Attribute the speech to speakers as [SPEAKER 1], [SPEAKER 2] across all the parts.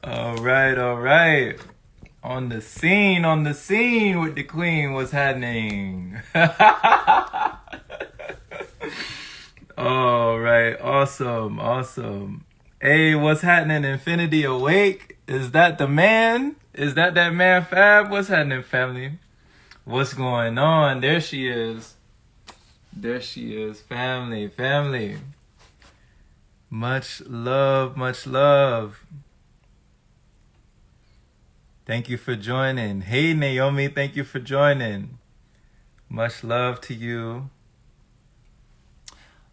[SPEAKER 1] All right, all right. On the scene with the queen, what's happening? All right, awesome, awesome. Hey, what's happening? Infinity Awake? Is that the man? Is that man Fab? What's happening, family? What's going on? There she is. There she is, family, family. Much love, much love. Thank you for joining. Hey, Naomi, thank you for joining. Much love to you.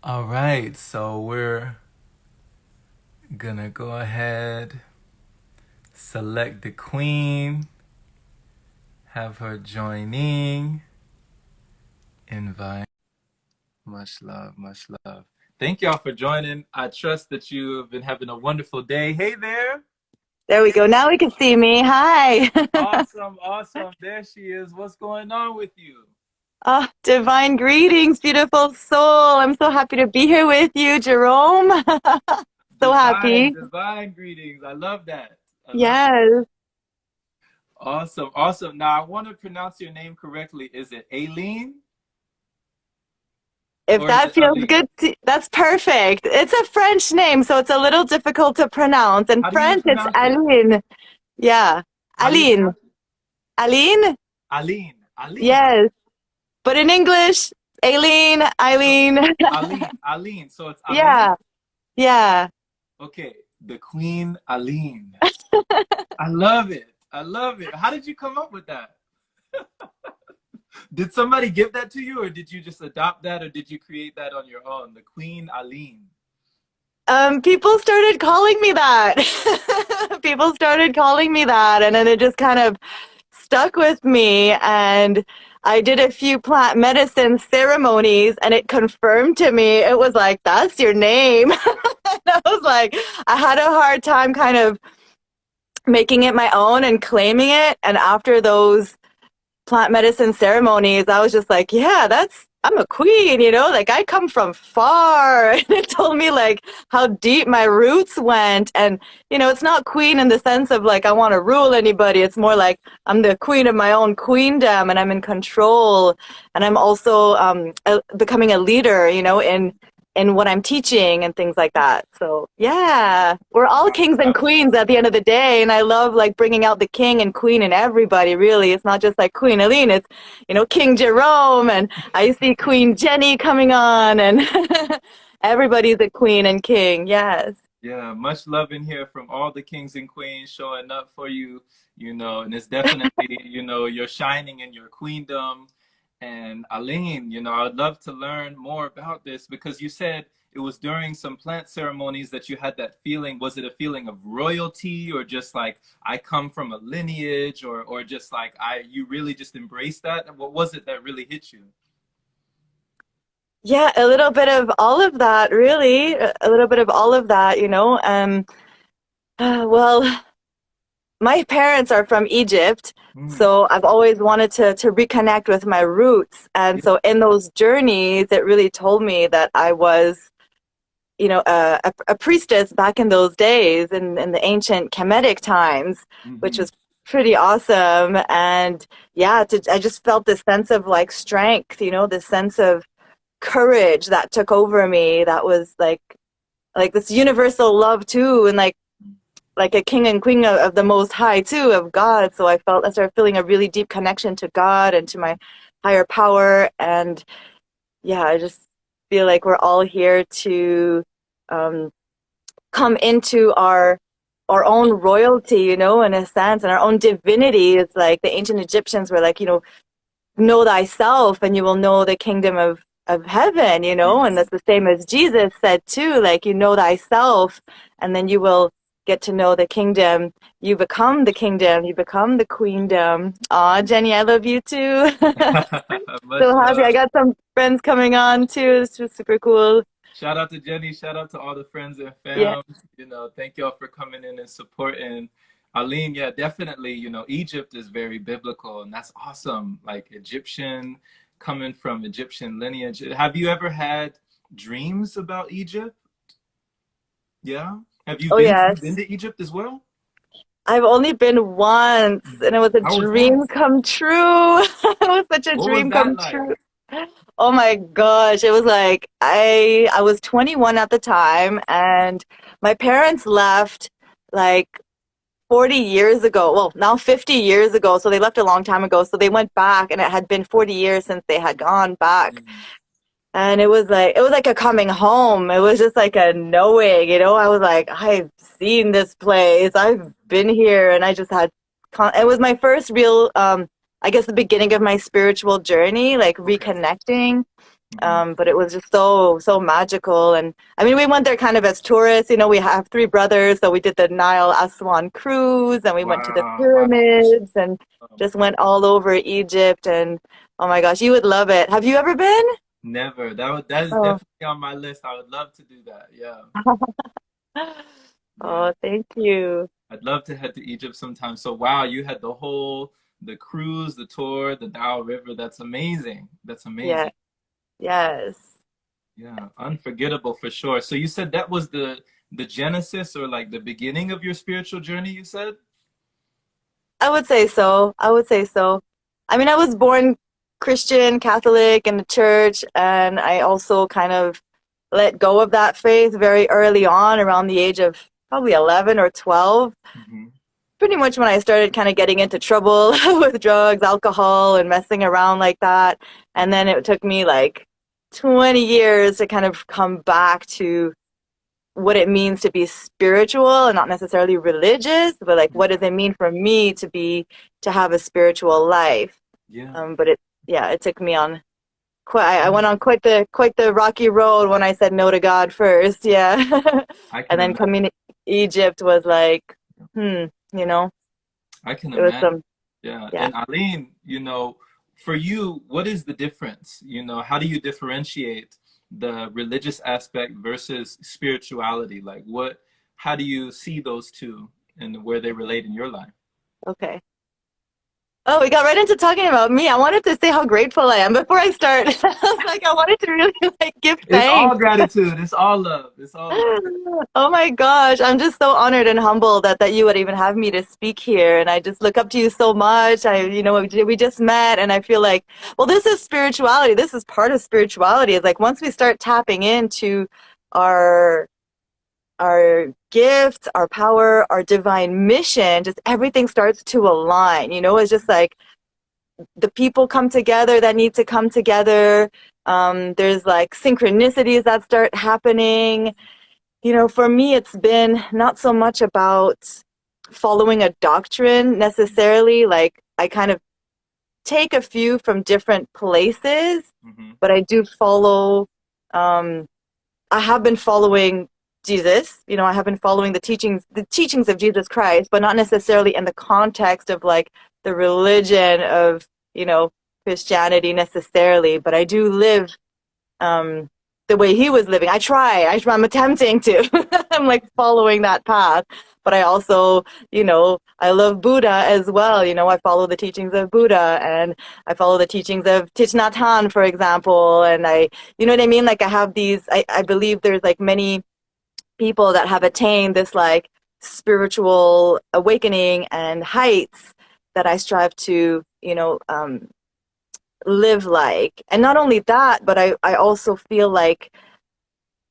[SPEAKER 1] All right, so we're gonna go ahead, select the queen, have her joining, invite. Much love, much love. Thank y'all for joining. I trust that you have been having a wonderful day. Hey there.
[SPEAKER 2] There we go. Now we can see me. Hi.
[SPEAKER 1] Awesome, awesome. There she is. What's going on with you?
[SPEAKER 2] Oh, divine greetings, beautiful soul. I'm so happy to be here with you, Jerome. So
[SPEAKER 1] Divine,
[SPEAKER 2] happy.
[SPEAKER 1] divine greetings. I love that. I love that.
[SPEAKER 2] Yes.
[SPEAKER 1] Awesome, awesome. Now I want to pronounce your name correctly. Is it Aileen
[SPEAKER 2] If
[SPEAKER 1] or is
[SPEAKER 2] that
[SPEAKER 1] it
[SPEAKER 2] feels
[SPEAKER 1] Aline?
[SPEAKER 2] good, that's perfect. It's a French name, so it's a little difficult to pronounce. In
[SPEAKER 1] How do you
[SPEAKER 2] French, it's
[SPEAKER 1] pronounce it?
[SPEAKER 2] Aline. Yeah.
[SPEAKER 1] How do you
[SPEAKER 2] Aline.
[SPEAKER 1] pronounce it?
[SPEAKER 2] Aline?
[SPEAKER 1] Aline. Aline.
[SPEAKER 2] Yes. But in English, Aileen,
[SPEAKER 1] So
[SPEAKER 2] Eileen.
[SPEAKER 1] Aline. Aline. So it's Aline.
[SPEAKER 2] Yeah. Yeah.
[SPEAKER 1] Okay. The Queen Aline. I love it. I love it. How did you come up with that? Did somebody give that to you, or did you just adopt that, or did you create that on your own? The Queen Aline.
[SPEAKER 2] People started calling me that. People started calling me that, and then it just kind of stuck with me. And I did a few plant medicine ceremonies, and it confirmed to me it was like, that's your name. And I was like, I had a hard time kind of making it my own and claiming it. And after those plant medicine ceremonies, I was just like, yeah, I'm a queen, like I come from far. And it told me like how deep my roots went. And, it's not queen in the sense of like I want to rule anybody. It's more like I'm the queen of my own queendom and I'm in control. And I'm also becoming a leader, in what I'm teaching and things like that. So yeah, we're all kings and queens at the end of the day. And I love like bringing out the king and queen in everybody, really. It's not just like Queen Aline, it's, King Jerome, and I see Queen Jenny coming on, and everybody's a queen and king. Yes.
[SPEAKER 1] Yeah, much love in here from all the kings and queens showing up for you, and it's definitely, you're shining in your queendom. And Aline, I would love to learn more about this because you said it was during some plant ceremonies that you had that feeling. Was it a feeling of royalty or just like I come from a lineage or just like you really just embraced that? What was it that really hit you?
[SPEAKER 2] Yeah, a little bit of all of that, really. A little bit of all of that, well, my parents are from Egypt,
[SPEAKER 1] Mm,
[SPEAKER 2] so I've always wanted to reconnect with my roots. And
[SPEAKER 1] yeah.
[SPEAKER 2] so in those journeys, it really told me that I was, a priestess back in those days in the ancient Kemetic times, which
[SPEAKER 1] Hmm.
[SPEAKER 2] was pretty awesome. And yeah, I just felt this sense of like strength, this sense of courage that took over me. That was like this universal love too, and like a king and queen of the Most High too, of God. So I started feeling a really deep connection to God and to my higher power. And yeah, I just feel like we're all here to um, come into our own royalty, in a sense, and our own divinity. It's like the ancient Egyptians were like, know thyself and you will know the kingdom of heaven, and
[SPEAKER 1] Yes.
[SPEAKER 2] that's the same as Jesus said too, like you know thyself and then you will get to know the kingdom. You become the kingdom, you become the queendom. Aw, Jenny, I love you too.
[SPEAKER 1] Much
[SPEAKER 2] So happy. I
[SPEAKER 1] love.
[SPEAKER 2] got some friends coming on too. It's just super cool.
[SPEAKER 1] Shout out to Jenny. Shout out to all the friends and
[SPEAKER 2] Yeah.
[SPEAKER 1] fam. Thank y'all for coming in and supporting. Aline, yeah, definitely. Egypt is very biblical, and that's awesome. Like Egyptian, coming from Egyptian lineage. Have you ever had dreams about Egypt? Yeah. Have you
[SPEAKER 2] Oh,
[SPEAKER 1] been
[SPEAKER 2] yes.
[SPEAKER 1] to Egypt as well?
[SPEAKER 2] I've only been once, and it was a
[SPEAKER 1] How was that?
[SPEAKER 2] dream come true. It was such a
[SPEAKER 1] What was
[SPEAKER 2] dream
[SPEAKER 1] that
[SPEAKER 2] come
[SPEAKER 1] like?
[SPEAKER 2] true. Oh my gosh, it was like I was 21 at the time, and my parents left like 40 years ago. Well, now 50 years ago, so they left a long time ago. So they went back, and it had been 40 years since they had gone back.
[SPEAKER 1] Mm,
[SPEAKER 2] And it was like a coming home. It was just like a knowing, you know. I was like, I've seen this place. I've been here, and I just had it was my first real I guess the beginning of my spiritual journey, like
[SPEAKER 1] okay.
[SPEAKER 2] reconnecting.
[SPEAKER 1] Hmm.
[SPEAKER 2] But it was just so magical. And I mean, we went there kind of as tourists. You know, we have three brothers, so we did the Nile Aswan cruise, and we went to the
[SPEAKER 1] Wow. Wow.
[SPEAKER 2] pyramids, and
[SPEAKER 1] Um,
[SPEAKER 2] just went all over Egypt. And oh my gosh, you would love it. Have you ever been?
[SPEAKER 1] Never. That is
[SPEAKER 2] Oh.
[SPEAKER 1] definitely on my list. I would love to do that. Yeah. Yeah.
[SPEAKER 2] Oh, thank you.
[SPEAKER 1] I'd love to head to Egypt sometime. So wow, you had the cruise, the tour, the Nile River. That's amazing. That's
[SPEAKER 2] Yeah,
[SPEAKER 1] amazing.
[SPEAKER 2] yes.
[SPEAKER 1] Yeah, unforgettable for sure. So you said that was the genesis or like the beginning of your spiritual journey, you said?
[SPEAKER 2] I would say so. I would say so. I mean, I was born Christian, Catholic in the church, and I also kind of let go of that faith very early on, around the age of probably 11 or 12.
[SPEAKER 1] Hmm.
[SPEAKER 2] Pretty much when I started kind of getting into trouble with drugs, alcohol, and messing around like that. And then it took me like 20 years to kind of come back to what it means to be spiritual and not necessarily religious, but like what does it mean for me to have a spiritual life?
[SPEAKER 1] Yeah.
[SPEAKER 2] But it yeah, it took me on quite I went on quite the rocky road when I said no to God first, yeah.
[SPEAKER 1] I
[SPEAKER 2] And
[SPEAKER 1] can
[SPEAKER 2] then
[SPEAKER 1] imagine.
[SPEAKER 2] coming to Egypt was like, you know,
[SPEAKER 1] I can
[SPEAKER 2] it was
[SPEAKER 1] imagine.
[SPEAKER 2] some
[SPEAKER 1] Yeah.
[SPEAKER 2] yeah.
[SPEAKER 1] And Aline, for you, what is the difference? How do you differentiate the religious aspect versus spirituality? How do you see those two and where they relate in your life?
[SPEAKER 2] Okay. Oh, we got right into talking about me. I wanted to say how grateful I am before I start. I was like, I wanted to really like give
[SPEAKER 1] It's all
[SPEAKER 2] thanks.
[SPEAKER 1] gratitude. It's all love. It's all love.
[SPEAKER 2] Oh my gosh, I'm just so honored and humbled that you would even have me to speak here. And I just look up to you so much. We just met and I feel like, well, this is spirituality. This is part of spirituality. It's like once we start tapping into our our gifts, our power, our divine mission, just everything starts to align. You know, it's just like the people come together that need to come together. There's like synchronicities that start happening. You know, for me, it's been not so much about following a doctrine necessarily. Like, I kind of take a few from different places,
[SPEAKER 1] Hmm.
[SPEAKER 2] but I do follow, um, I have been following Jesus. You know, I have been following the teachings of Jesus Christ, but not necessarily in the context of like the religion of, you know, Christianity necessarily. But I do live um, the way he was living. I'm attempting to. I'm like following that path. But I also, you know, I love Buddha as well. You know, I follow the teachings of Buddha and I follow the teachings of Thich Nhat Hanh, for example. And you know what I mean? Like I have I believe there's like many people that have attained this like spiritual awakening and heights that I strive to, live like. And not only that, but I also feel like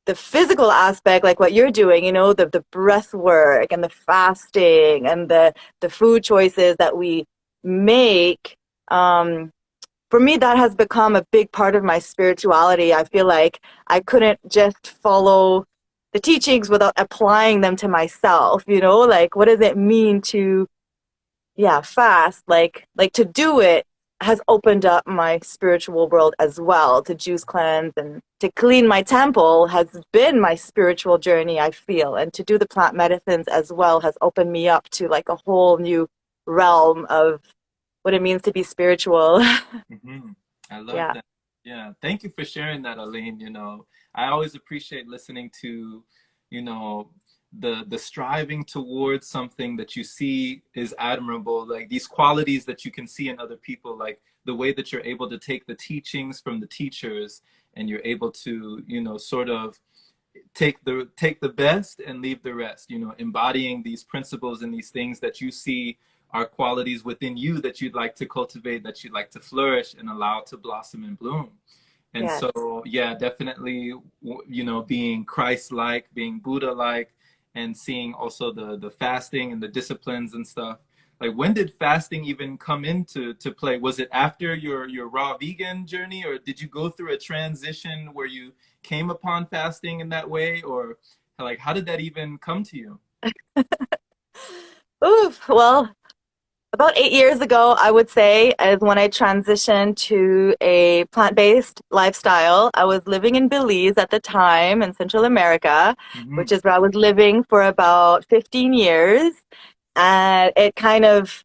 [SPEAKER 2] the physical aspect, like what you're doing, you know, the breath work and the fasting and the food choices that we make, um, for me, that has become a big part of my spirituality. I feel like I couldn't just follow the teachings without applying them to myself, you know, like what does it mean to yeah, fast, like to do it has opened up my spiritual world as well. To juice cleanse and to clean my temple has been my spiritual journey, I feel. And to do the plant medicines as well has opened me up to like a whole new realm of what it means to be spiritual.
[SPEAKER 1] Hmm. I love
[SPEAKER 2] Yeah.
[SPEAKER 1] that. Yeah. Thank you for sharing that, Aline. I always appreciate listening to, you know, the striving towards something that you see is admirable, like these qualities that you can see in other people, like the way that you're able to take the teachings from the teachers and you're able to, sort of take the best and leave the rest, you know, embodying these principles and these things that you see are qualities within you that you'd like to cultivate, that you'd like to flourish and allow to blossom and bloom. And
[SPEAKER 2] Yes.
[SPEAKER 1] so, yeah, definitely, you know, being Christ-like, being Buddha-like, and seeing also the fasting and the disciplines and stuff. Like, when did fasting even come into to play? Was it after your raw vegan journey, or did you go through a transition where you came upon fasting in that way, or like how did that even come to you?
[SPEAKER 2] Oof. Well, about 8 years ago, I would say, is when I transitioned to a plant-based lifestyle. I was living in Belize at the time in Central America, which
[SPEAKER 1] Hmm.
[SPEAKER 2] is where I was living for about 15 years. And it kind of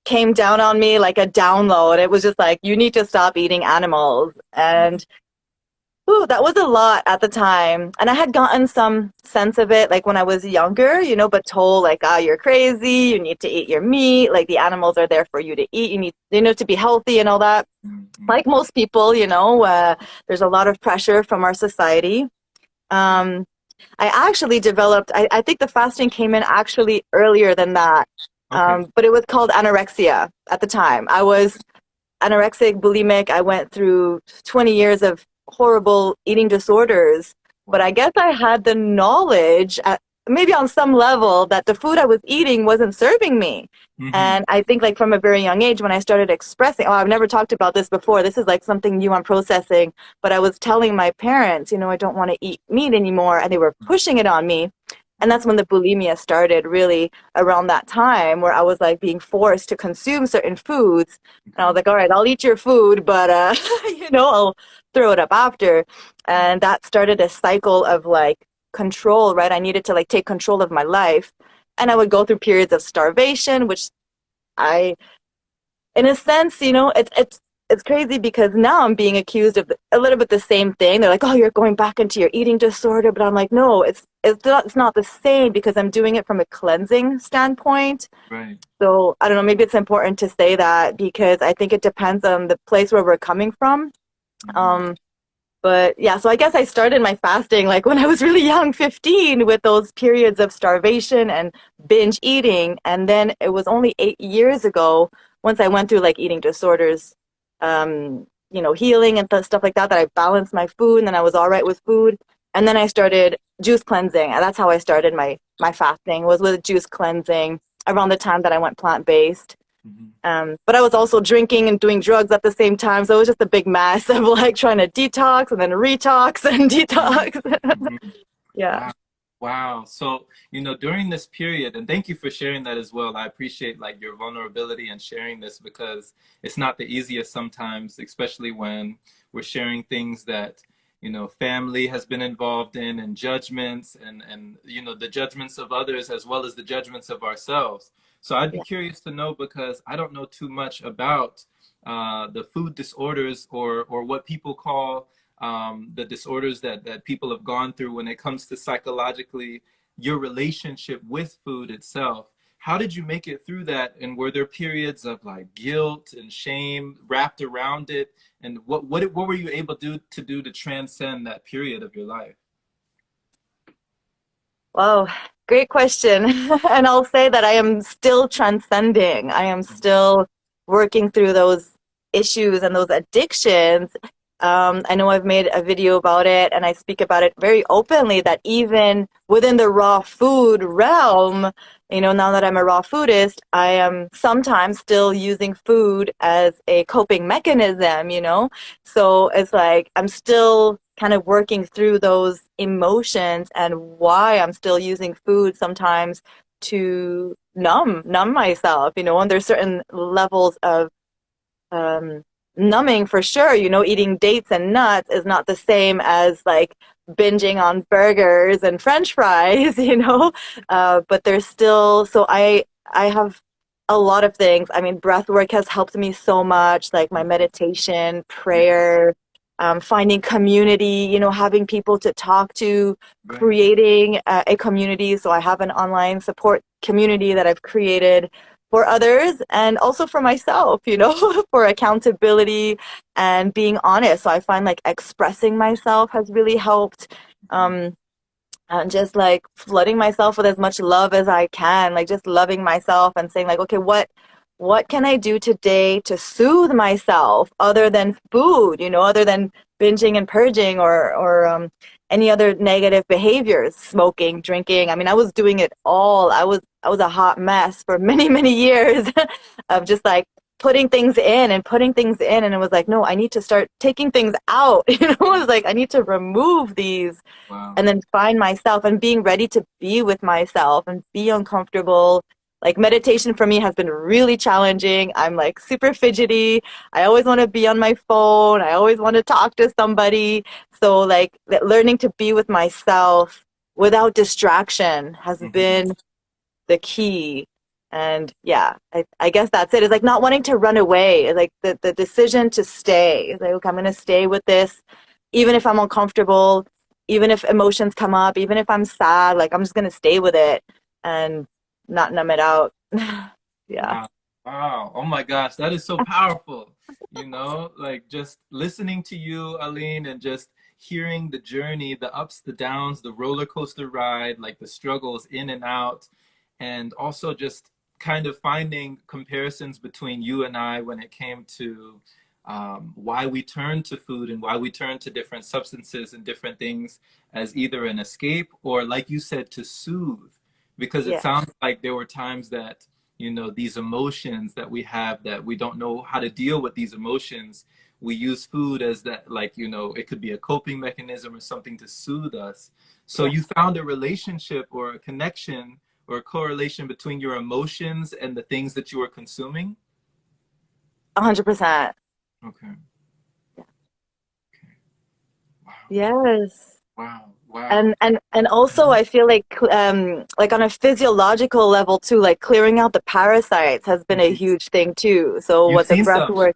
[SPEAKER 2] came down on me like a download. It was just like, you need to stop eating animals. And ooh, that was a lot at the time. And I had gotten some sense of it like when I was younger, but told like, ah, you're crazy, you need to eat your meat, like the animals are there for you to eat, you need, to be healthy and all that.
[SPEAKER 1] Hmm.
[SPEAKER 2] Like most people, there's a lot of pressure from our society. Um, I actually developed, I think the fasting came in actually earlier than that.
[SPEAKER 1] Okay.
[SPEAKER 2] But it was called anorexia at the time. I was anorexic, bulimic. I went through 20 years of horrible eating disorders. But I
[SPEAKER 1] Wow.
[SPEAKER 2] guess I had the knowledge, maybe on some level, that the food I was eating wasn't serving me.
[SPEAKER 1] Hmm.
[SPEAKER 2] And I think, like, from a very young age, when I started expressing, oh, I've never talked about this before. This is like something new I'm processing. But I was telling my parents, I don't want to eat meat anymore. And they were pushing it on me. And
[SPEAKER 1] Wow.
[SPEAKER 2] that's when the bulimia started, really around that time, where I was like being forced to consume certain foods. And I was
[SPEAKER 1] Okay.
[SPEAKER 2] like, all right, I'll eat your food, but I'll throw it up after. And that started a cycle of like control, right? I needed to like take control of my life. And I would go through periods of starvation, which I, in a sense, it's crazy because now I'm being accused of a little bit the same thing. They're like, "Oh, you're going back into your eating disorder," but I'm like, "No, it's not the same because I'm doing it from a cleansing standpoint."
[SPEAKER 1] Right.
[SPEAKER 2] So I don't know. Maybe it's important to say that because I think it depends on the place where we're coming from.
[SPEAKER 1] Hmm.
[SPEAKER 2] Um, but yeah, so I guess I started my fasting like when I was really young, 15, with those periods of starvation and binge eating. And then it was only 8 years ago, once I went through like eating disorders, healing and stuff like that, that I balanced my food and then I was all right with food. And then I started juice cleansing. And that's how I started my fasting, was with juice cleansing around the time that I went plant-based.
[SPEAKER 1] Hmm.
[SPEAKER 2] But I was also drinking and doing drugs at the same time. So it was just a big mess of like trying to detox and then retox and detox.
[SPEAKER 1] Hmm.
[SPEAKER 2] Yeah.
[SPEAKER 1] Wow. Wow. So, you know, during this period, and thank you for sharing that as well. I appreciate like your vulnerability and sharing this because it's not the easiest sometimes, especially when we're sharing things that, you know, family has been involved in and judgments and you know, the judgments of others as well as the judgments of ourselves. So I'd be
[SPEAKER 2] Yeah.
[SPEAKER 1] curious to know because I don't know too much about the food disorders or what people call the disorders that people have gone through when it comes to psychologically your relationship with food itself. How did you make it through that? And were there periods of like guilt and shame wrapped around it? And what were you able to do to transcend that period of your life?
[SPEAKER 2] Wow. Great question. And I'll say that I am still transcending. I am still working through those issues and those addictions. I know I've made a video about it and I speak about it very openly that even within the raw food realm, now that I'm a raw foodist, I am sometimes still using food as a coping mechanism. So it's like I'm still kind of working through those emotions and why I'm still using food sometimes to numb myself, and there's certain levels of um, numbing for sure. Eating dates and nuts is not the same as like binging on burgers and French fries, but there's still, so I have a lot of things. I mean, breath work has helped me so much, like my meditation,
[SPEAKER 1] Yeah,
[SPEAKER 2] prayer, finding community, having people to talk to,
[SPEAKER 1] right.
[SPEAKER 2] creating a community. So I have an online support community that I've created for others and also for myself, for accountability and being honest. So I find like expressing myself has really helped.
[SPEAKER 1] Mhm.
[SPEAKER 2] and just like flooding myself with as much love as I can, like just loving myself and saying like, okay, what can I do today to soothe myself other than food, other than binging and purging or any other negative behaviors, smoking, drinking. I mean, I was doing it all. I was a hot mess for many, many years of just like putting things in and putting things in, and it was like, no, I need to start taking things out. It was like I need to remove these
[SPEAKER 1] Wow.
[SPEAKER 2] and then find myself and being ready to be with myself and be uncomfortable. Like meditation for me has been really challenging. I'm like super fidgety. I always want to be on my phone. I always want to talk to somebody. So like learning to be with myself without distraction has
[SPEAKER 1] Hmm.
[SPEAKER 2] been the key. And yeah, I guess that's it. It's like not wanting to run away. It's like the decision to stay. It's like, okay, I'm going to stay with this, even if I'm uncomfortable, even if emotions come up, even if I'm sad, like I'm just going to stay with it and not numb it out. Yeah.
[SPEAKER 1] Wow. Wow. Oh my gosh, that is so powerful. Like just listening to you, Aline, and just hearing the journey, the ups, the downs, the roller coaster ride, like the struggles in and out, and also just kind of finding comparisons between you and I when it came to why we turn to food and why we turn to different substances and different things as either an escape or, like you said, to soothe. Because it
[SPEAKER 2] Yeah.
[SPEAKER 1] sounds like there were times that these emotions that we have that we don't know how to deal with these emotions, we use food as that, like it could be a coping mechanism or something to soothe us. So
[SPEAKER 2] Yeah.
[SPEAKER 1] you found a relationship or a connection or a correlation between your emotions and the things that you were consuming.
[SPEAKER 2] 100%.
[SPEAKER 1] Okay. Okay. Wow.
[SPEAKER 2] Yes.
[SPEAKER 1] Wow. Wow.
[SPEAKER 2] And also
[SPEAKER 1] Mhm.
[SPEAKER 2] I feel like on a physiological level too, like clearing out the parasites has been a
[SPEAKER 1] Mhm.
[SPEAKER 2] huge thing too. So
[SPEAKER 1] You've
[SPEAKER 2] what the
[SPEAKER 1] seen
[SPEAKER 2] breath
[SPEAKER 1] some.
[SPEAKER 2] work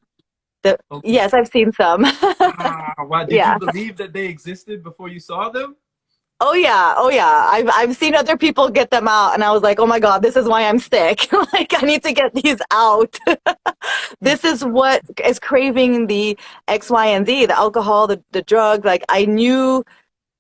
[SPEAKER 2] the
[SPEAKER 1] Okay.
[SPEAKER 2] yes, I've seen some.
[SPEAKER 1] Wow. Wow. Did you
[SPEAKER 2] Yeah.
[SPEAKER 1] believe that they existed before you saw them?
[SPEAKER 2] Oh yeah. Oh yeah. I've seen other people get them out and I was like, "Oh my God, this is why I'm sick." Like I need to get these out. This is what is craving the X, Y, and Z, the alcohol, the drug. Like I knew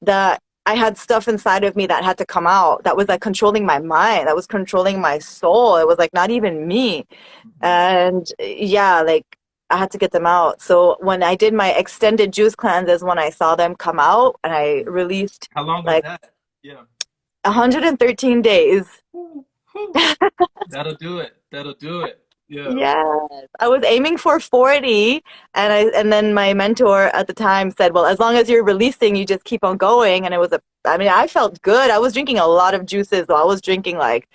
[SPEAKER 2] that I had stuff inside of me that had to come out that was like controlling my mind, that was controlling my soul. It was like not even me.
[SPEAKER 1] Mhm.
[SPEAKER 2] And yeah, like I had to get them out. So when I did my extended juice cleanses, when I saw them come out and I released
[SPEAKER 1] How long was
[SPEAKER 2] like
[SPEAKER 1] that? Yeah.
[SPEAKER 2] 113 days.
[SPEAKER 1] Whew, whew. That'll do it. That'll do it. Yeah.
[SPEAKER 2] Yes, I was aiming for 40, and then my mentor at the time said, "Well, as long as you're releasing, you just keep on going." And it was I mean, I felt good. I was drinking a lot of juices, so I was drinking like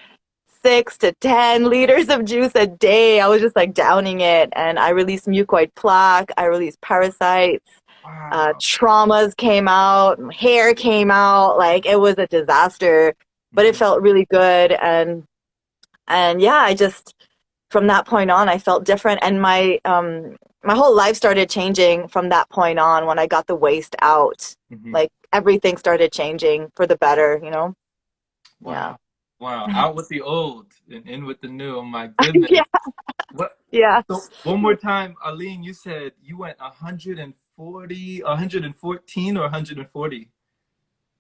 [SPEAKER 2] 6 to 10 liters of juice a day. I was just like downing it, and I released mucoid plaque. I released parasites.
[SPEAKER 1] Wow.
[SPEAKER 2] Traumas came out, hair came out. Like it was a disaster, but it
[SPEAKER 1] Mhm.
[SPEAKER 2] felt really good, and yeah, I just from that point on, I felt different, and my whole life started changing from that point on when I got the waste out.
[SPEAKER 1] Mhm.
[SPEAKER 2] Like everything started changing for the better. Yeah.
[SPEAKER 1] Wow. Wow. Out with the old and in with the new. Oh my goodness.
[SPEAKER 2] Yeah.
[SPEAKER 1] What?
[SPEAKER 2] Yeah.
[SPEAKER 1] So one more time, Aline, you said you went 140, 114 or 140?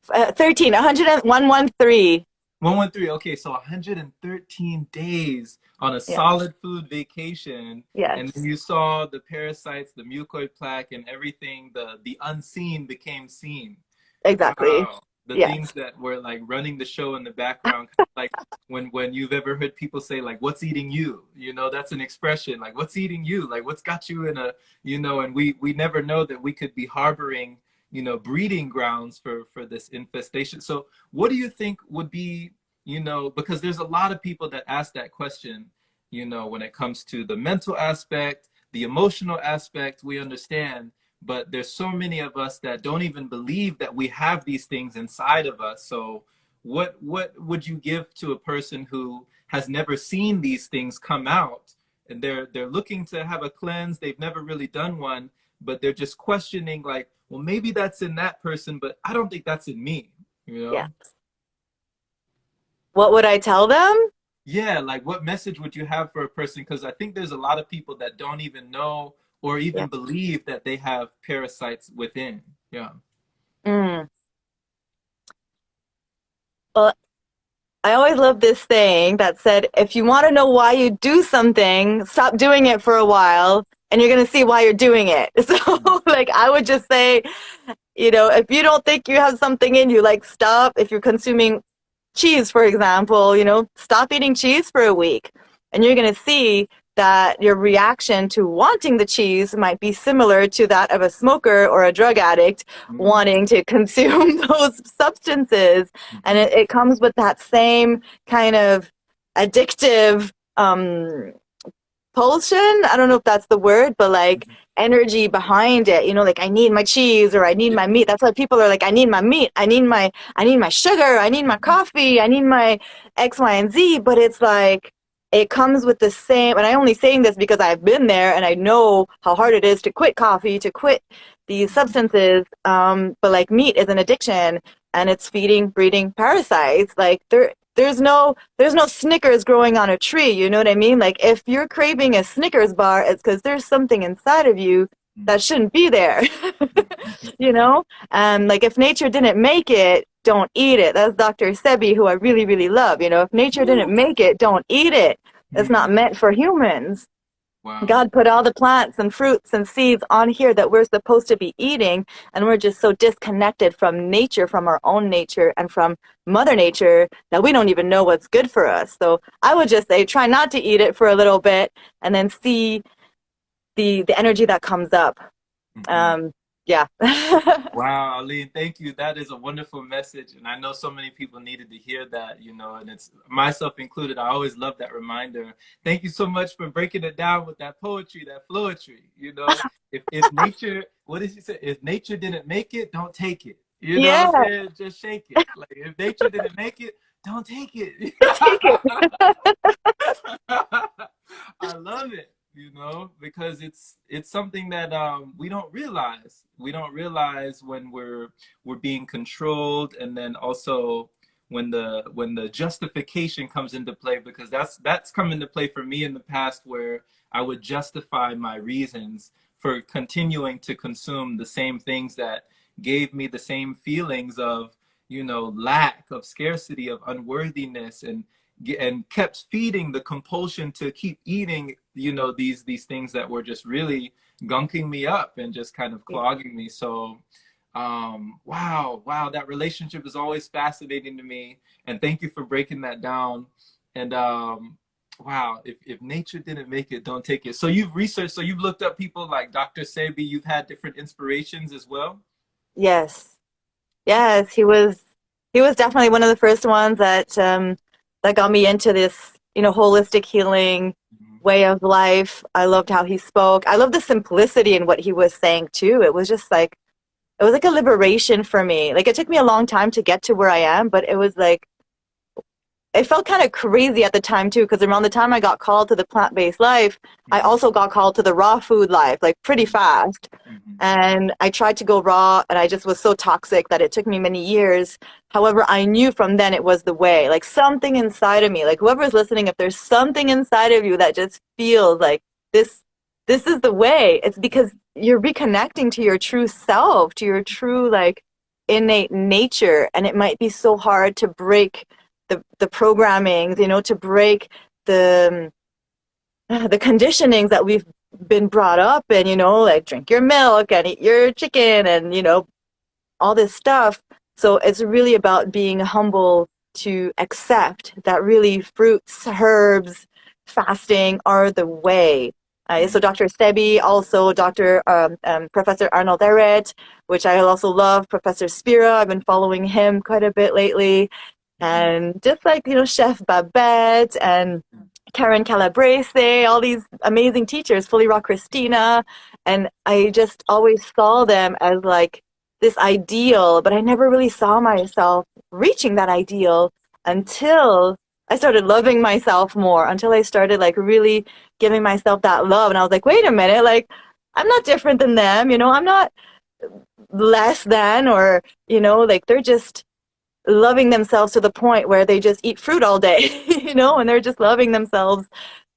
[SPEAKER 2] 13, 113.
[SPEAKER 1] 113. Okay, so 113 days on a
[SPEAKER 2] Yeah.
[SPEAKER 1] solid food vacation, and then
[SPEAKER 2] Yes.
[SPEAKER 1] you saw the parasites, the mucoid plaque, and everything, the unseen became seen.
[SPEAKER 2] Exactly.
[SPEAKER 1] Wow. The things
[SPEAKER 2] Yes.
[SPEAKER 1] that were like running the show in the background, kind of like when you've ever heard people say like, "What's eating you?" That's an expression. Like, "What's eating you?" Like, "What's got you in and we never know that we could be harboring, breeding grounds for this infestation. So, what do you think would be, because there's a lot of people that ask that question, when it comes to the mental aspect, the emotional aspect, we understand, but there's so many of us that don't even believe that we have these things inside of us. So what would you give to a person who has never seen these things come out, and they're looking to have a cleanse, they've never really done one, but they're just questioning like, well, maybe that's in that person, but I don't think that's in me, you
[SPEAKER 2] Yeah.
[SPEAKER 1] know?
[SPEAKER 2] What would I tell them?
[SPEAKER 1] Yeah, like what message would you have for a person? Because I think there's a lot of people that don't even know or
[SPEAKER 2] Yeah.
[SPEAKER 1] even believe that they have parasites within. Yeah.
[SPEAKER 2] Mm. Well, I always loved this saying that said, if you want to know why you do something, stop doing it for a while and you're going to see why you're doing it. So, like, I would just say, if you don't think you have something in you, like, stop. If you're consuming cheese, for example, stop eating cheese for a week. And you're going to see that your reaction to wanting the cheese might be similar to that of a smoker or a drug addict
[SPEAKER 1] Mm-hmm.
[SPEAKER 2] wanting to consume those substances. And
[SPEAKER 1] Mm-hmm.
[SPEAKER 2] it comes with that same kind of addictive propulsion. I don't know if that's the word, but like
[SPEAKER 1] Mm-hmm.
[SPEAKER 2] energy behind it. Like I need my cheese or I need
[SPEAKER 1] Yeah.
[SPEAKER 2] my meat. That's why people are like, I need my meat. I need my sugar. I need my
[SPEAKER 1] Mm-hmm.
[SPEAKER 2] coffee. I need my X, Y, and Z. But it's like it comes with the same. And I only saying this because I've been there and I know how hard it is to quit coffee, to quit these
[SPEAKER 1] Mm-hmm.
[SPEAKER 2] substances. But like meat is an addiction and it's feeding, breeding parasites. Like there's no Snickers growing on a tree, you know what I mean? Like if you're craving a Snickers bar, it's because there's something inside of you that shouldn't be there. you
[SPEAKER 1] Mm-hmm.
[SPEAKER 2] know? Like if nature didn't make it, don't eat it. That's Dr. Sebi, who I really, really love. If nature didn't
[SPEAKER 1] Ooh.
[SPEAKER 2] make it, don't eat it. It's not
[SPEAKER 1] Mm.
[SPEAKER 2] meant for humans.
[SPEAKER 1] Wow.
[SPEAKER 2] God put all the plants and fruits and seeds on here that we're supposed to be eating, and we're just so disconnected from nature, from our own nature, and from Mother Nature that we don't even know what's good for us. So I would just say try not to eat it for a little bit, and then see the energy that comes up.
[SPEAKER 1] Mm-hmm.
[SPEAKER 2] Um, yeah.
[SPEAKER 1] Wow, Aline, thank you. That is a wonderful message. And I know so many people needed to hear that, and it's myself included. I always love that reminder. Thank you so much for breaking it down with that poetry, that floetry. If nature, what did she say? If nature didn't make it, don't take it. You know what I'm
[SPEAKER 2] Yeah.
[SPEAKER 1] saying? Just shake it. Like if nature didn't make it, don't take it.
[SPEAKER 2] Take it.
[SPEAKER 1] I love it, because it's something that we don't realize. We don't realize when we're being controlled, and then also when the justification comes into play, because that's come into play for me in the past, where I would justify my reasons for continuing to consume the same things that gave me the same feelings of lack, of scarcity, of unworthiness, and kept feeding the compulsion to keep eating these things that were just really gunking me up and just kind of clogging me. So wow, that relationship is always fascinating to me, and thank you for breaking that down. And wow, if nature didn't make it, don't take it. So you've researched, so you've looked up people like Dr. Sebi, you've had different inspirations as well.
[SPEAKER 2] Yes. Yes, he was definitely one of the first ones that got me into this, holistic healing
[SPEAKER 1] Mhm.
[SPEAKER 2] way of life. I loved how he spoke. I love the simplicity in what he was saying too. It was like a liberation for me. Like it took me a long time to get to where I am, but it felt kind of crazy at the time too, because around the time I got called to the plant-based life, I
[SPEAKER 1] Mhm.
[SPEAKER 2] also got called to the raw food life, like pretty
[SPEAKER 1] Mhm.
[SPEAKER 2] fast.
[SPEAKER 1] Mhm.
[SPEAKER 2] And I tried to go raw, and I just was so toxic that it took me many years. However, I knew from then it was the way. Like something inside of me, like whoever's listening, if there's something inside of you that just feels like this, this is the way, it's because you're reconnecting to your true self, to your true like innate nature, and it might be so hard to break the programming, to break the the conditionings that we've been brought up in, like drink your milk and eat your chicken and, all this stuff. So it's really about being humble to accept that really fruits, herbs, fasting are the way. So
[SPEAKER 1] Mhm.
[SPEAKER 2] Dr. Sebi, also Dr. Professor Arnold Ehret, which I also love, Professor Spira, I've been following him quite a bit lately.
[SPEAKER 1] Mhm.
[SPEAKER 2] And just like, Chef Babette and
[SPEAKER 1] Mhm.
[SPEAKER 2] Karen Calabrese, all these amazing teachers, Fully Raw Christina. And I just always saw them as like this ideal, but I never really saw myself reaching that ideal until I started loving myself more, until I started like really giving myself that love. And I was like, wait a minute, like I'm not different than them, I'm not less than, or, like they're just loving themselves to the point where they just eat fruit all day, and they're just loving themselves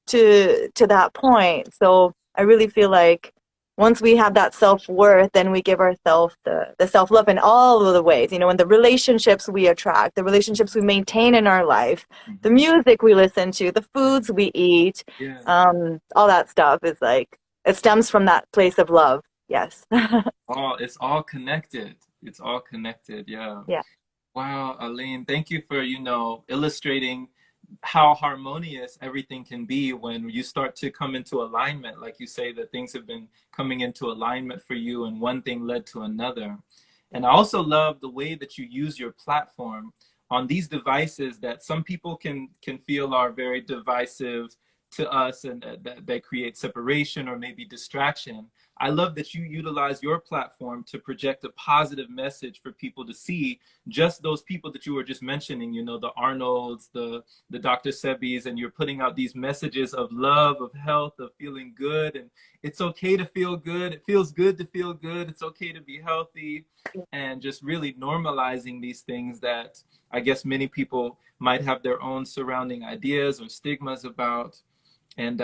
[SPEAKER 2] to that point. So I really feel like once we have that self-worth, then we give ourselves the self-love in all of the ways, you know, in the relationships we attract, the relationships we maintain in our life, the
[SPEAKER 1] Mhm.
[SPEAKER 2] music we listen to, the foods we eat,
[SPEAKER 1] Yeah.
[SPEAKER 2] all that stuff is like, it stems from that place of love. Yes.
[SPEAKER 1] It's all connected. It's all connected. Yeah.
[SPEAKER 2] Yeah.
[SPEAKER 1] Wow, Aline, thank you for, illustrating how harmonious everything can be when you start to come into alignment. Like you say, that things have been coming into alignment for you and one thing led to another. And I also love the way that you use your platform on these devices that some people can feel are very divisive to us, and that create separation or maybe distraction. I love that you utilize your platform to project a positive message for people to see, just those people that you were just mentioning, the Arnolds, the Dr. Sebis, and you're putting out these messages of love, of health, of feeling good. And it's okay to feel good. It feels good to feel good. It's okay to be healthy, and just really normalizing these things that I guess many people might have their own surrounding ideas or stigmas about. And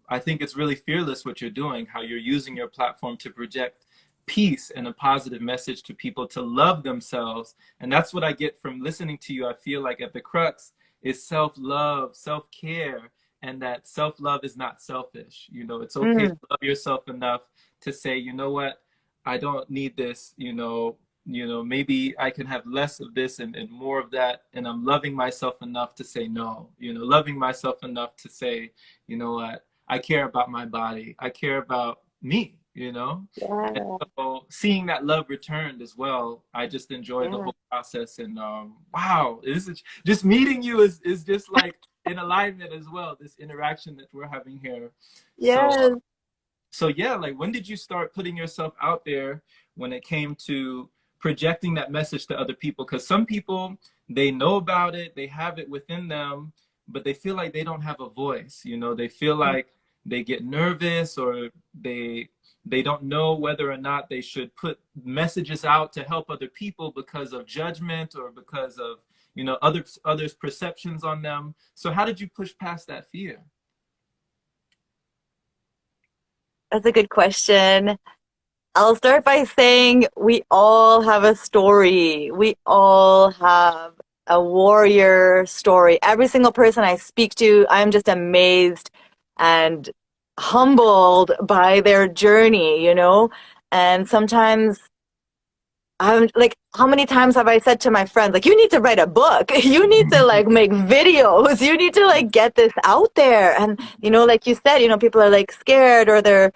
[SPEAKER 1] I think it's really fearless what you're doing, how you're using your platform to project peace and a positive message to people to love themselves. And that's what I get from listening to you. I feel like at the crux is self-love, self-care, and that self-love is not selfish. It's okay to
[SPEAKER 2] Mm,
[SPEAKER 1] love yourself enough to say, you know what, I don't need this, maybe I can have less of this and more of that. And I'm loving myself enough to say no, loving myself enough to say, you know what, I care about my body. I care about me. And
[SPEAKER 2] yeah,
[SPEAKER 1] so seeing that love returned as well, I just enjoyed the
[SPEAKER 2] yeah,
[SPEAKER 1] whole process. And wow, this is just meeting you is just like in alignment as well, this interaction that we're having here. So
[SPEAKER 2] yes.
[SPEAKER 1] so yeah, like when did you start putting yourself out there when it came to projecting that message to other people? Because some people, they know about it, they have it within them, but they feel like they don't have a voice. They feel like they get nervous, or they don't know whether or not they should put messages out to help other people because of judgment or because of others perceptions on them. So how did you push past that fear?
[SPEAKER 2] That's a good question. I'll start by saying we all have a story. We all have a warrior story. Every single person I speak to, I'm just amazed and humbled by their journey, you know? And sometimes I'm like, how many times have I said to my friends, like, you need to write a book. You need to like make videos. You need to like get this out there. And, you know, like you said, you know, people are like scared or they're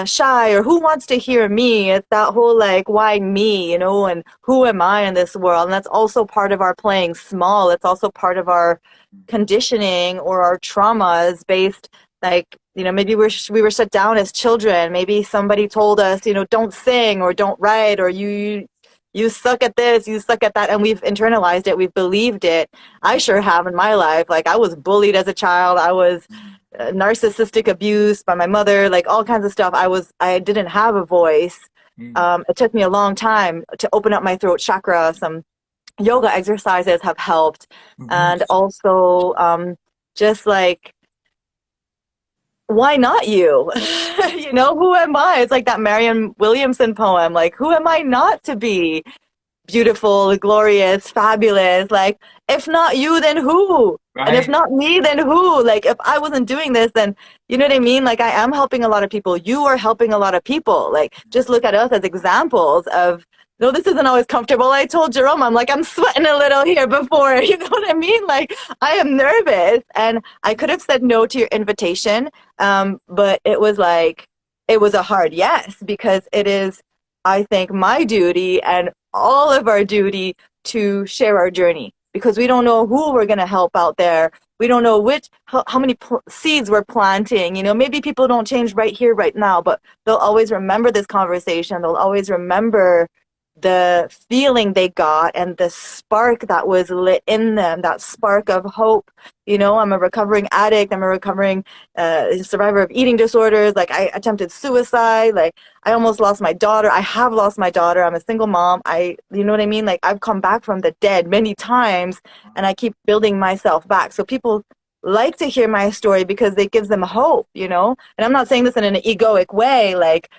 [SPEAKER 2] shy or who wants to hear me? It's that whole like, why me, you know, and who am I in this world? And that's also part of our playing small. It's also part of our conditioning or our traumas based like, you know, maybe we were shut down as children. Maybe somebody told us, you know, don't sing or don't write or you suck at this, you suck at that, and we've internalized it, we've believed it. I sure have in my life. Like I was bullied as a child, I was narcissistic abuse by my mother, like all kinds of stuff. I didn't have a voice. It took me a long time to open up my throat chakra. Some yoga exercises have helped,
[SPEAKER 1] Mhm.
[SPEAKER 2] and also just like why not you? You know, who am I? It's like that Marianne Williamson poem, like, who am I not to be beautiful, glorious, fabulous. Like, if not you, then who? And if
[SPEAKER 1] Right.
[SPEAKER 2] not me, then who? Like, if I wasn't doing this, then you know what I mean? Like, I am helping a lot of people. You are helping a lot of people. Like, just look at us as examples of, no, this isn't always comfortable. I told Jerome, I'm like, I'm sweating a little here before. You know what I mean? Like, I am nervous. And I could have said no to your invitation. But it was like, it was a hard yes because it is, I think, my duty and all of our duty to share our journey because we don't know who we're going to help out there. We don't know how many seeds we're planting. You know, maybe people don't change right here, right now, but they'll always remember this conversation. They'll always remember the feeling they got and the spark that was lit in them, that spark of hope. You know, I'm a recovering addict. I'm a recovering survivor of eating disorders. Like I attempted suicide. Like I almost lost my daughter. I have lost my daughter. I'm a single mom. You know what I mean? Like I've come back from the dead many times and I keep building myself back. So people like to hear my story because it gives them hope, you know? And I'm not saying this in an egoic way. Like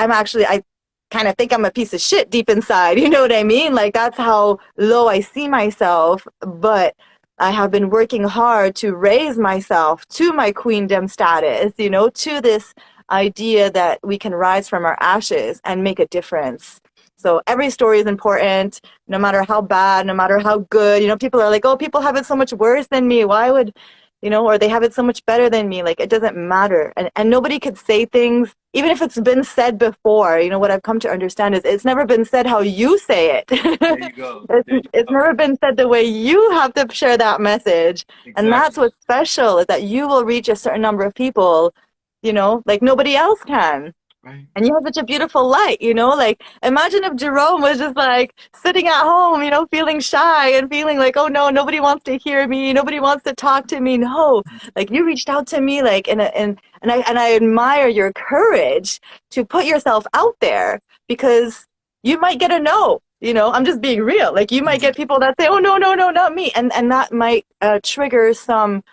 [SPEAKER 2] I kind of think I'm a piece of shit deep inside. You know what I mean? Like that's how low I see myself. But I have been working hard to raise myself to my queendom status, you know, to this idea that we can rise from our ashes and make a difference. So every story is important, no matter how bad, no matter how good. You know, people are like, oh, people have it so much worse than me. Why would, you know, or they have it so much better than me. Like it doesn't matter. And nobody could say things, even if it's been said before. You know, what I've come to understand is it's never been said how you say it.
[SPEAKER 1] There you go.
[SPEAKER 2] it's,
[SPEAKER 1] There you
[SPEAKER 2] it's
[SPEAKER 1] go.
[SPEAKER 2] never been said the way you have to share that message. And that's
[SPEAKER 1] Exactly.
[SPEAKER 2] what's special, is that you will reach a certain number of people, you know, like nobody else can.
[SPEAKER 1] Right.
[SPEAKER 2] And you have such a beautiful light, you know? Like, imagine if Jerome was just like sitting at home, you know, feeling shy and feeling like, oh no, nobody wants to hear me, nobody wants to talk to me. No, like you reached out to me, like, and I admire your courage to put yourself out there because you might get a no. You know, I'm just being real. Like, you might
[SPEAKER 1] Mhm.
[SPEAKER 2] get people that say, "Oh no, no, no, not me," and that might trigger some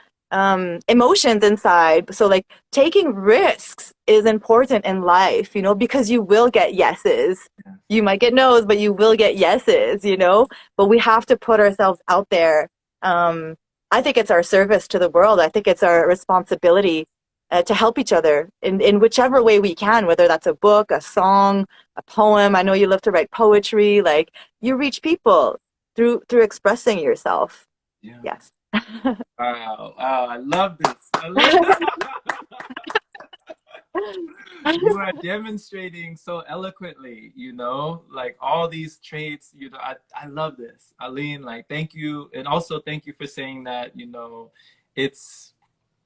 [SPEAKER 2] emotions inside. So, like, taking risks is important in life, you know, because you will get yeses.
[SPEAKER 1] Yeah.
[SPEAKER 2] You might get no's, but you will get yeses, you know. But we have to put ourselves out there. Um, I think it's our service to the world. I think it's our responsibility to help each other in whichever way we can, whether that's a book, a song, a poem. I know you love to write poetry. Like you reach people through expressing yourself.
[SPEAKER 1] Yeah.
[SPEAKER 2] Yes.
[SPEAKER 1] Wow. Wow. I love this. I love you are demonstrating so eloquently, you know, like all these traits, you know, I love this. Aline, like thank you. And also thank you for saying that, you know, it's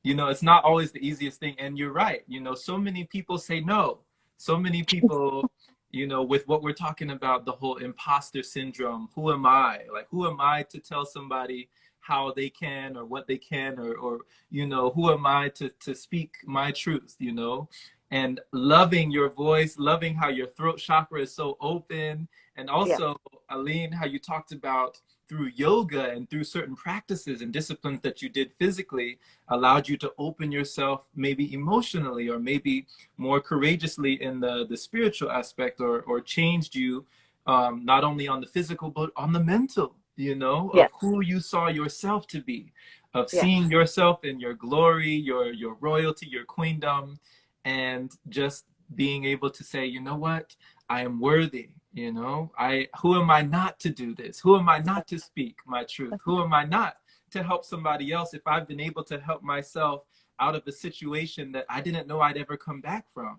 [SPEAKER 1] you know, it's not always the easiest thing. And you're right. You know, so many people say no. So many people, you know, with what we're talking about, the whole imposter syndrome. Who am I? Like, who am I to tell somebody how they can or what they can or you know, who am I to speak my truth, you know? And loving your voice, loving how your throat chakra is so open. And
[SPEAKER 2] Yeah.
[SPEAKER 1] also, Aline, how you talked about through yoga and through certain practices and disciplines that you did physically, allowed you to open yourself maybe emotionally or maybe more courageously in the spiritual aspect or changed you not only on the physical but on the mental, you know, of
[SPEAKER 2] Yes.
[SPEAKER 1] who you saw yourself to be, of
[SPEAKER 2] Yes.
[SPEAKER 1] seeing yourself in your glory, your royalty, your queendom, and just being able to say, you know what, I am worthy. You know, I who am I not to do this? Who am I not to speak my truth? Who am I not to help somebody else if I've been able to help myself out of a situation that I didn't know I'd ever come back from?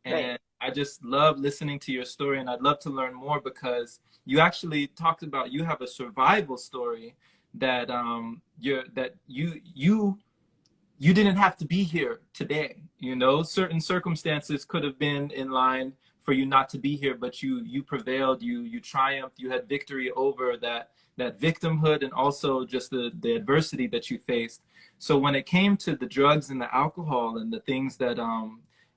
[SPEAKER 2] Right.
[SPEAKER 1] And I just love listening to your story, and I'd love to learn more because you actually talked about you have a survival story that you didn't have to be here today. You know, certain circumstances could have been in line for you not to be here, but you prevailed, you triumphed, you had victory over that victimhood and also just the adversity that you faced. So when it came to the drugs and the alcohol and the things that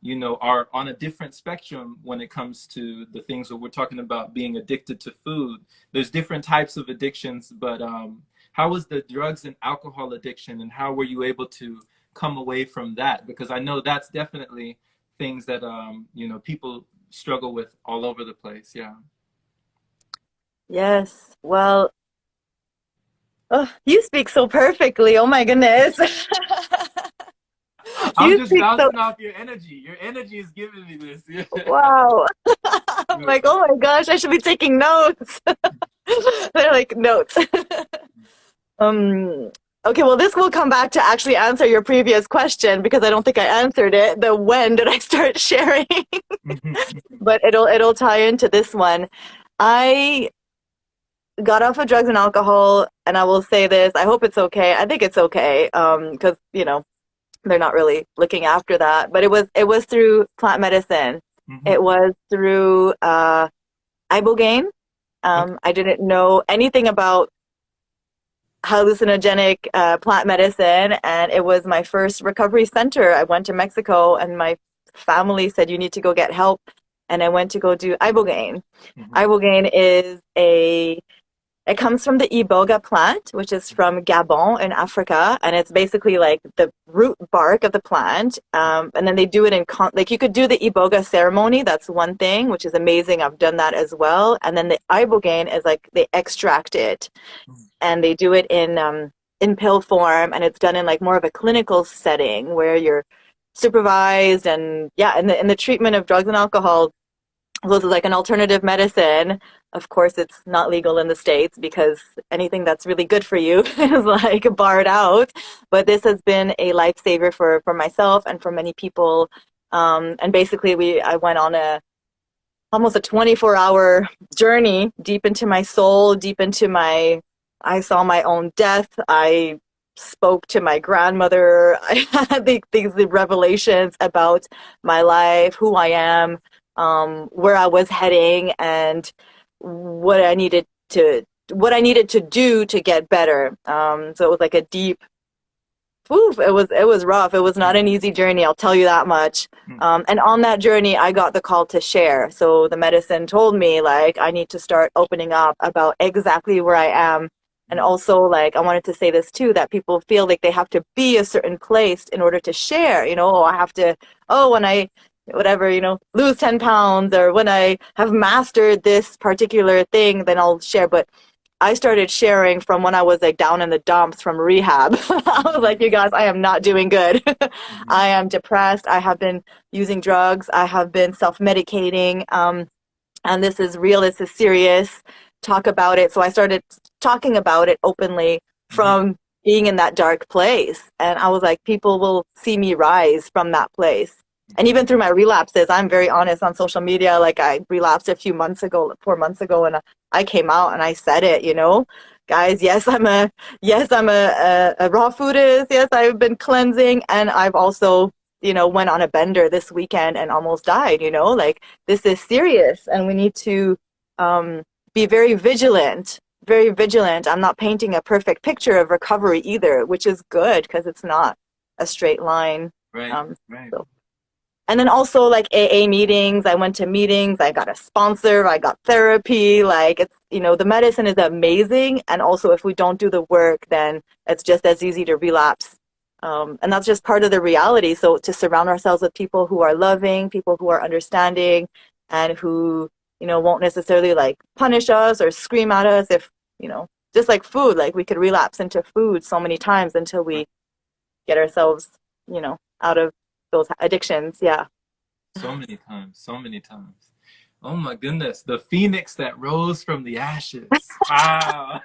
[SPEAKER 1] you know are on a different spectrum when it comes to the things that we're talking about being addicted to food, there's different types of addictions, but how was the drugs and alcohol addiction and how were you able to come away from that? Because I know that's definitely things that you know people struggle with all over the place. Yeah.
[SPEAKER 2] Yes. Well, oh, you speak so perfectly. Oh my goodness.
[SPEAKER 1] I'm
[SPEAKER 2] You
[SPEAKER 1] just
[SPEAKER 2] speak so,
[SPEAKER 1] bouncing off your energy. Your energy is giving me this.
[SPEAKER 2] wow. I'm like, oh my gosh, I should be taking notes. They're like notes. Um, okay, well, this will come back to actually answer your previous question because I don't think I answered it. The when did I start sharing? But it'll tie into this one. I got off of drugs and alcohol, and I will say this. I hope it's okay. I think it's okay. Because you know they're not really looking after that. But it was through plant medicine.
[SPEAKER 1] Mhm.
[SPEAKER 2] It was through ibogaine.
[SPEAKER 1] Okay.
[SPEAKER 2] I didn't know anything about hallucinogenic plant medicine, and it was my first recovery center. I went to Mexico, and my family said you need to go get help, and I went to go do ibogaine.
[SPEAKER 1] Mhm.
[SPEAKER 2] Ibogaine is a It comes from the iboga plant, which is from Gabon in Africa, and it's basically like the root bark of the plant. And then they do it in like you could do the iboga ceremony. That's one thing, which is amazing. I've done that as well. And then the ibogaine is like they extract it and they do it in pill form, and it's done in like more of a clinical setting where you're supervised and yeah, in the treatment of drugs and alcohol. So this is like an alternative medicine. Of course, it's not legal in the States because anything that's really good for you is like barred out. But this has been a lifesaver for myself and for many people. And basically, I went on a almost a 24-hour journey deep into my soul, deep into my. I saw my own death. I spoke to my grandmother. I had these revelations about my life, who I am, where I was heading, and what I needed to what I needed to do to get better. So it was like a deep. Oof, it was rough. It was not an easy journey, I'll tell you that much. And on that journey, I got the call to share. So the medicine told me like I need to start opening up about exactly where I am. And also, like, I wanted to say this too, that people feel like they have to be a certain place in order to share. Oh, I have to, oh, when I, whatever, lose 10 pounds or when I have mastered this particular thing, then I'll share. But I started sharing from when I was like down in the dumps from rehab. I was like, you guys, I am not doing good.
[SPEAKER 1] Mhm.
[SPEAKER 2] I am depressed. I have been using drugs. I have been self-medicating. And this is real, this is serious. Talk about it. So I started talking about it openly
[SPEAKER 1] Mhm.
[SPEAKER 2] from being in that dark place. And I was like, people will see me rise from that place. And
[SPEAKER 1] Right.
[SPEAKER 2] even through my relapses, I'm very honest on social media. Like I relapsed a few months ago, 4 months ago, and I came out and I said it. Guys, yes, I'm a raw foodist. Yes, I've been cleansing, and I've also, went on a bender this weekend and almost died. Like this is serious, and we need to um, be very vigilant. Very vigilant. I'm not painting a perfect picture of recovery either, which is good because it's not a straight line.
[SPEAKER 1] Right.
[SPEAKER 2] Um,
[SPEAKER 1] Right.
[SPEAKER 2] so and then also like AA meetings, I went to meetings, I got a sponsor, I got therapy. Like the medicine is amazing. And also if we don't do the work, then it's just as easy to relapse. And that's just part of the reality. So to surround ourselves with people who are loving, people who are understanding, and who, won't necessarily like punish us or scream at us if, just like food, like we could relapse into food so many times until we get ourselves, out of those addictions. Yeah.
[SPEAKER 1] So many times, so many times. Oh my goodness, the phoenix that rose from the ashes. Wow.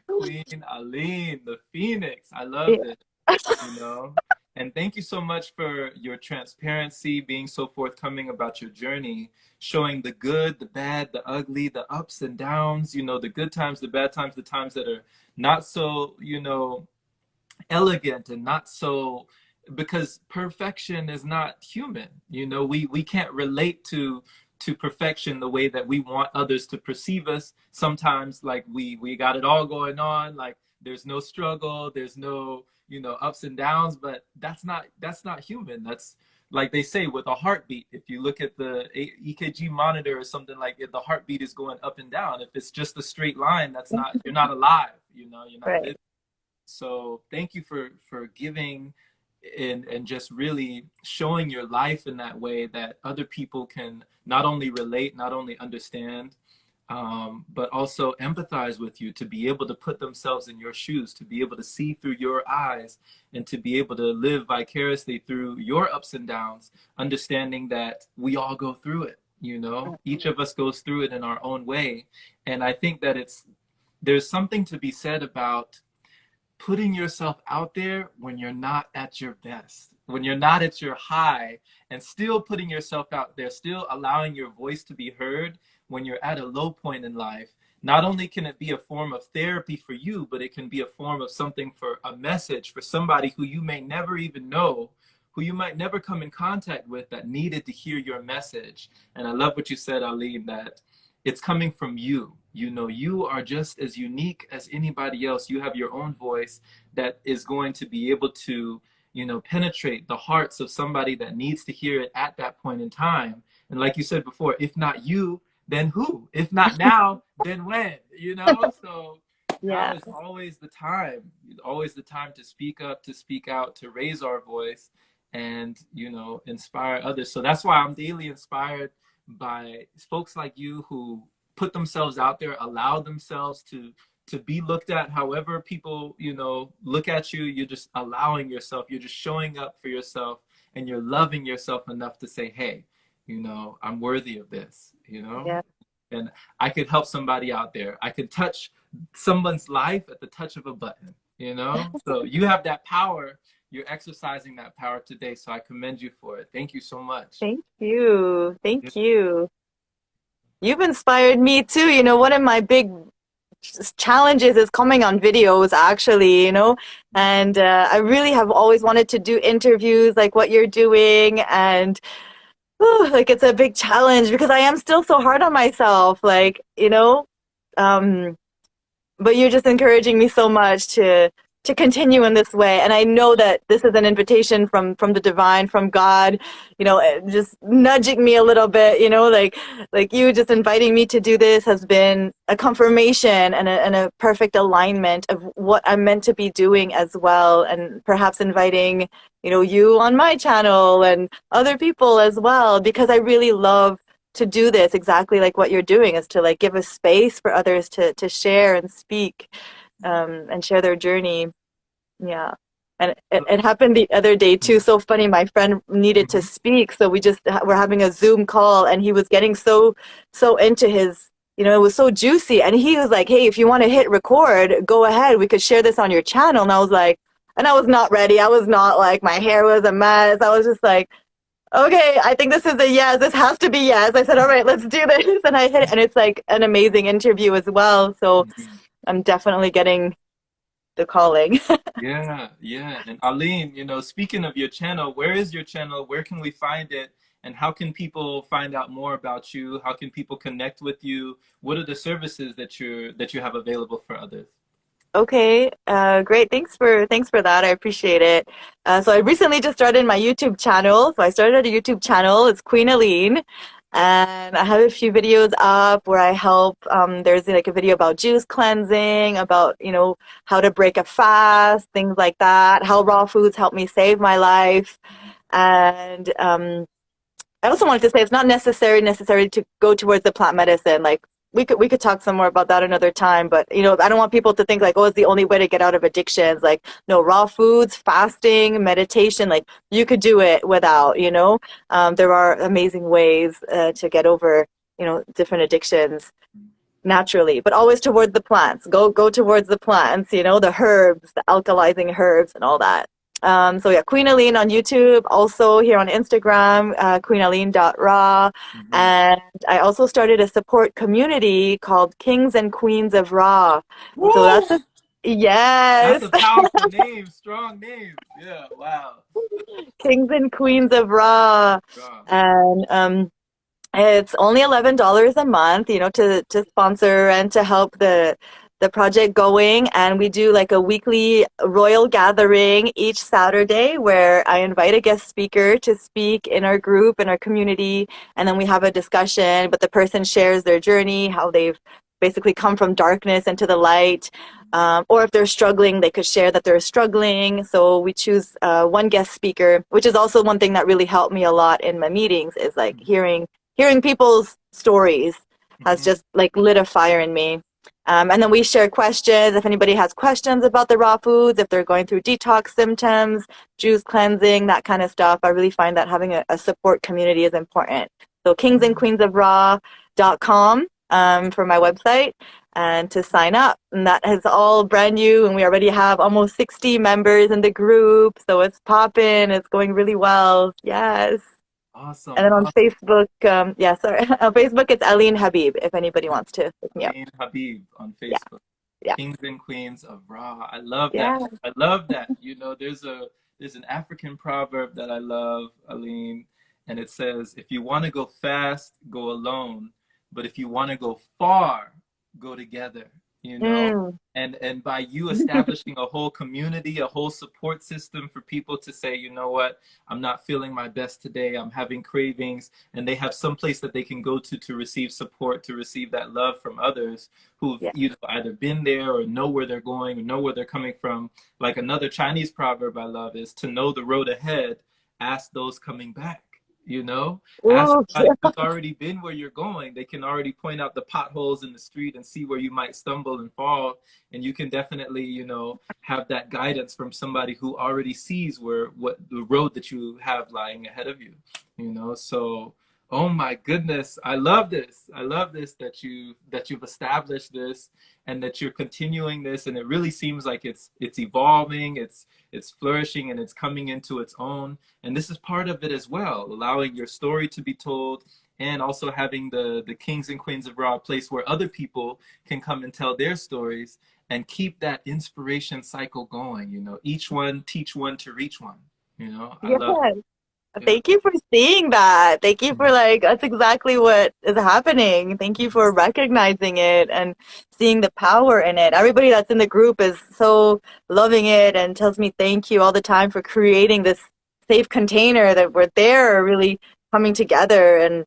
[SPEAKER 1] Queen Aline, the phoenix. I
[SPEAKER 2] Yeah.
[SPEAKER 1] loved it, you know. And thank you so much for your transparency, being so forthcoming about your journey, showing the good, the bad, the ugly, the ups and downs, the good times, the bad times, the times that are not so, elegant and not so, because perfection is not human. We can't relate to perfection the way that we want others to perceive us. Sometimes like we got it all going on, like there's no struggle, there's no ups and downs, but that's not human. That's like they say with a heartbeat. If you look at the EKG monitor or something, like if the heartbeat is going up and down, if it's just a straight line, that's not, you're not alive, you're not
[SPEAKER 2] Right.
[SPEAKER 1] living. So thank you for giving and just really showing your life in that way that other people can not only relate, not only understand, but also empathize with you, to be able to put themselves in your shoes, to be able to see through your eyes, and to be able to live vicariously through your ups and downs, understanding that we all go through it. Each of us goes through it in our own way. And I think that there's something to be said about putting yourself out there when you're not at your best, when you're not at your high, and still putting yourself out there, still allowing your voice to be heard when you're at a low point in life. Not only can it be a form of therapy for you, but it can be a form of something, for a message for somebody who you may never even know, who you might never come in contact with, that needed to hear your message. And I love what you said, Aline, that it's coming from you. You are just as unique as anybody else. You have your own voice that is going to be able to, penetrate the hearts of somebody that needs to hear it at that point in time. And like you said before, if not you, then who? If not now, then when? You know? So now
[SPEAKER 2] Yeah.
[SPEAKER 1] is always the time to speak up, to speak out, to raise our voice and, you know, inspire others. So that's why I'm daily inspired by folks like you who put themselves out there, allow themselves to be looked at however people, you know, look at you. You're just allowing yourself, you're just showing up for yourself, and you're loving yourself enough to say, hey, you know, I'm worthy of this, you know,
[SPEAKER 2] Yeah.
[SPEAKER 1] and I could help somebody out there. I could touch someone's life at the touch of a button, you know? So you have that power. You're exercising that power today. So I commend you for it. Thank you so much.
[SPEAKER 2] Thank you.
[SPEAKER 1] Yeah.
[SPEAKER 2] Thank you. You've inspired me too. You know, one of my big challenges is coming on videos, actually, you know, and I really have always wanted to do interviews like what you're doing. And like it's a big challenge because I am still so hard on myself, like, you know, um, but you're just encouraging me so much to continue in this way. And I know that this is an invitation from the divine, from God, you know, just nudging me a little bit, you know, like you just inviting me to do this has been a confirmation and a perfect alignment of what I'm meant to be doing as well. And perhaps inviting, you know, you on my channel and other people as well, because I really love to do this exactly like what you're doing, is to like give a space for others to share and speak, and share their journey. Yeah. And it happened the other day too. So funny. My friend needed to
[SPEAKER 1] Mhm.
[SPEAKER 2] speak. So we just were having a Zoom call, and he was getting so into his, you know, it was so juicy. And he was like, hey, if you want to hit record, go ahead. We could share this on your channel. And I was like, and I was not ready. I was not, like, my hair was a mess. I was just like, okay, I think this is a yes. This has to be yes. I said, all right, let's do this. And I hit it. And it's like an amazing interview as well. So
[SPEAKER 1] Mhm.
[SPEAKER 2] I'm definitely getting the calling.
[SPEAKER 1] Yeah, yeah. And Aline, you know, speaking of your channel, where is your channel? Where can we find it? And how can people find out more about you? How can people connect with you? What are the services that you have available for others?
[SPEAKER 2] Okay, great. Thanks for that. I appreciate it. So I recently just started my YouTube channel. So I started a YouTube channel. It's Queen Aline, and I have a few videos up where I help. There's like a video about juice cleansing, about, you know, how to break a fast, things like that. How raw foods help me save my life, and I also wanted to say it's not necessary to go towards the plant medicine. Like we could talk some more about that another time. But, you know, I don't want people to think like, oh, it's the only way to get out of addictions. Like, no, raw foods, fasting, meditation. Like, you could do it without. You know, there are amazing ways to get over, you know, different addictions naturally, but always towards the plants. Go towards the plants, you know, the herbs, the alkalizing herbs and all that. So yeah, Queen Aline on YouTube, also here on Instagram, queenaline.raw.
[SPEAKER 1] Mhm.
[SPEAKER 2] And I also started a support community called Kings and Queens of Raw. So
[SPEAKER 1] Woo!
[SPEAKER 2] that's a,
[SPEAKER 1] That's
[SPEAKER 2] yes,
[SPEAKER 1] a powerful name, strong name. Yeah, wow.
[SPEAKER 2] Kings and Queens of Raw.
[SPEAKER 1] Wow.
[SPEAKER 2] And it's only $11 a month, you know, to sponsor and to help the project going. And we do like a weekly royal gathering each Saturday where I invite a guest speaker to speak in our group, in our community, and then we have a discussion, but the person shares their journey, how they've basically come from darkness into the light. Or if they're struggling, they could share that they're struggling. So we choose one guest speaker, which is also one thing that really helped me a lot in my meetings, is like hearing people's stories has
[SPEAKER 1] Mhm.
[SPEAKER 2] just like lit a fire in me. And then we share questions. If anybody has questions about the raw foods, if they're going through detox symptoms, juice cleansing, that kind of stuff, I really find that having a support community is important. So kingsandqueensofraw.com for my website, and to sign up. And that is all brand new. And we already have almost 60 members in the group. So it's popping. It's going really well. Yes. And
[SPEAKER 1] Awesome,
[SPEAKER 2] then on
[SPEAKER 1] awesome.
[SPEAKER 2] Facebook, yeah, sorry. On Facebook, it's Aline Habib, if anybody wants to look me up.
[SPEAKER 1] Aline Habib on
[SPEAKER 2] Yeah,
[SPEAKER 1] Facebook.
[SPEAKER 2] yeah,
[SPEAKER 1] Kings and Queens of Ra. I love that.
[SPEAKER 2] yeah.
[SPEAKER 1] I love that. You know, there's an African proverb that I love, Aline, and it says, if you want to go fast, go alone. But if you want to go far, go together. you know.
[SPEAKER 2] Mm.
[SPEAKER 1] And by you establishing a whole community, a whole support system for people to say, you know what, I'm not feeling my best today, I'm having cravings, and they have some place that they can go to receive support, to receive that love from others who've
[SPEAKER 2] Yeah.
[SPEAKER 1] either been there or know where they're going or know where they're coming from. Like another Chinese proverb I love is to know the road ahead, ask those coming back. You know, ask
[SPEAKER 2] Ooh,
[SPEAKER 1] somebody who's already been where you're going. They can already point out the potholes in the street and see where you might stumble and fall. And you can definitely, you know, have that guidance from somebody who already sees where what the road that you have lying ahead of you. You know, so oh my goodness, I love this. I love this that you've established this and that you're continuing this, and it really seems like it's evolving, it's flourishing, and it's coming into its own. And this is part of it as well, allowing your story to be told, and also having the kings and queens of Raw, a place where other people can come and tell their stories and keep that inspiration cycle going. You know, each one teach one to reach one. You know, I
[SPEAKER 2] yeah.
[SPEAKER 1] love it. Yeah.
[SPEAKER 2] Thank you for seeing that. Thank you for
[SPEAKER 1] Mhm.
[SPEAKER 2] like, that's exactly what is happening. Thank you for recognizing it and seeing the power in it. Everybody that's in the group is so loving it and tells me thank you all the time for creating this safe container that we're there really coming together and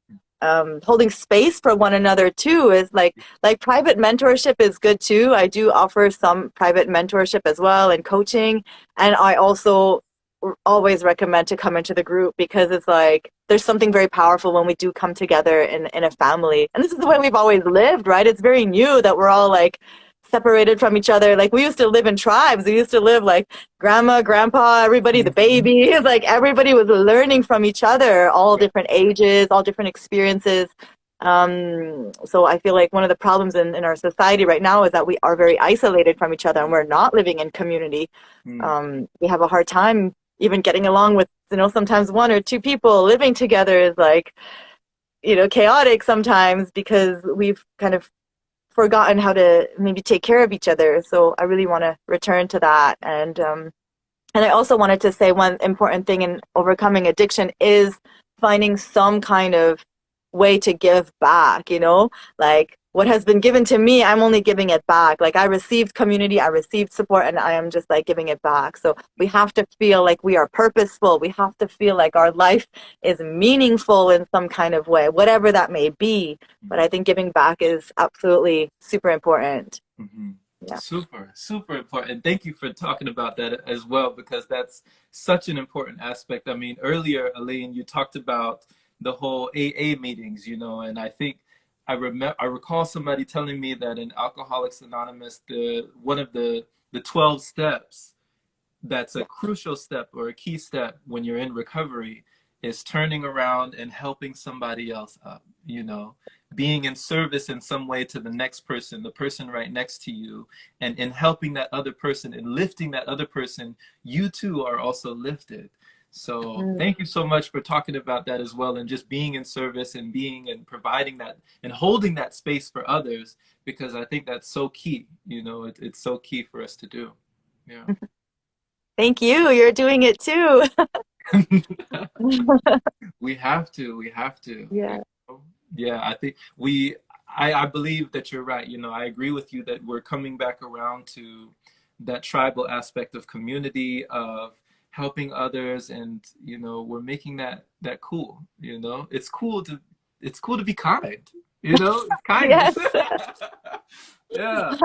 [SPEAKER 2] holding space for one another too is like private mentorship is good too. I do offer some private mentorship as well and coaching. And I also always recommend to come into the group because it's like there's something very powerful when we do come together in a family. And this is the way we've always lived, right? It's very new that we're all like separated from each other. Like we used to live in tribes. We used to live like grandma, grandpa, everybody, the
[SPEAKER 1] Mhm.
[SPEAKER 2] baby. Like everybody was learning from each other, all different ages, all different experiences. So I feel like one of the problems in our society right now is that we are very isolated from each other and we're not living in community.
[SPEAKER 1] Mm.
[SPEAKER 2] We have a hard time even getting along with, sometimes one or two people living together is like, chaotic sometimes because we've kind of forgotten how to maybe take care of each other. So I really want to return to that. And I also wanted to say one important thing in overcoming addiction is finding some kind of way to give back, like what has been given to me, I'm only giving it back. Like I received community, I received support, and I am just like giving it back. So we have to feel like we are purposeful. We have to feel like our life is meaningful in some kind of way, whatever that may be. But I think giving back is absolutely super important.
[SPEAKER 1] Mhm.
[SPEAKER 2] Yeah.
[SPEAKER 1] Super, super important. Thank you for talking about that as well, because that's such an important aspect. I mean, earlier, Aline, you talked about the whole AA meetings, you know, and I think I recall somebody telling me that in Alcoholics Anonymous, the one of the 12 steps that's a crucial step or a key step when you're in recovery is turning around and helping somebody else up, you know, being in service in some way to the next person, the person right next to you, and in helping that other person and lifting that other person, you too are also lifted. So
[SPEAKER 2] Mm.
[SPEAKER 1] thank you so much for talking about that as well, and just being in service and being and providing that and holding that space for others, because I think that's so key. You know, it's so key for us to do. Yeah.
[SPEAKER 2] Thank you. You're doing it too.
[SPEAKER 1] We have to. We have to. You
[SPEAKER 2] Yeah.
[SPEAKER 1] know? Yeah, I think I believe that you're right. You know, I agree with you that we're coming back around to that tribal aspect of community, of helping others, and you know, we're making that cool. You know, it's cool to be kind. You know, it's kindness.
[SPEAKER 2] Yes.
[SPEAKER 1] Yeah,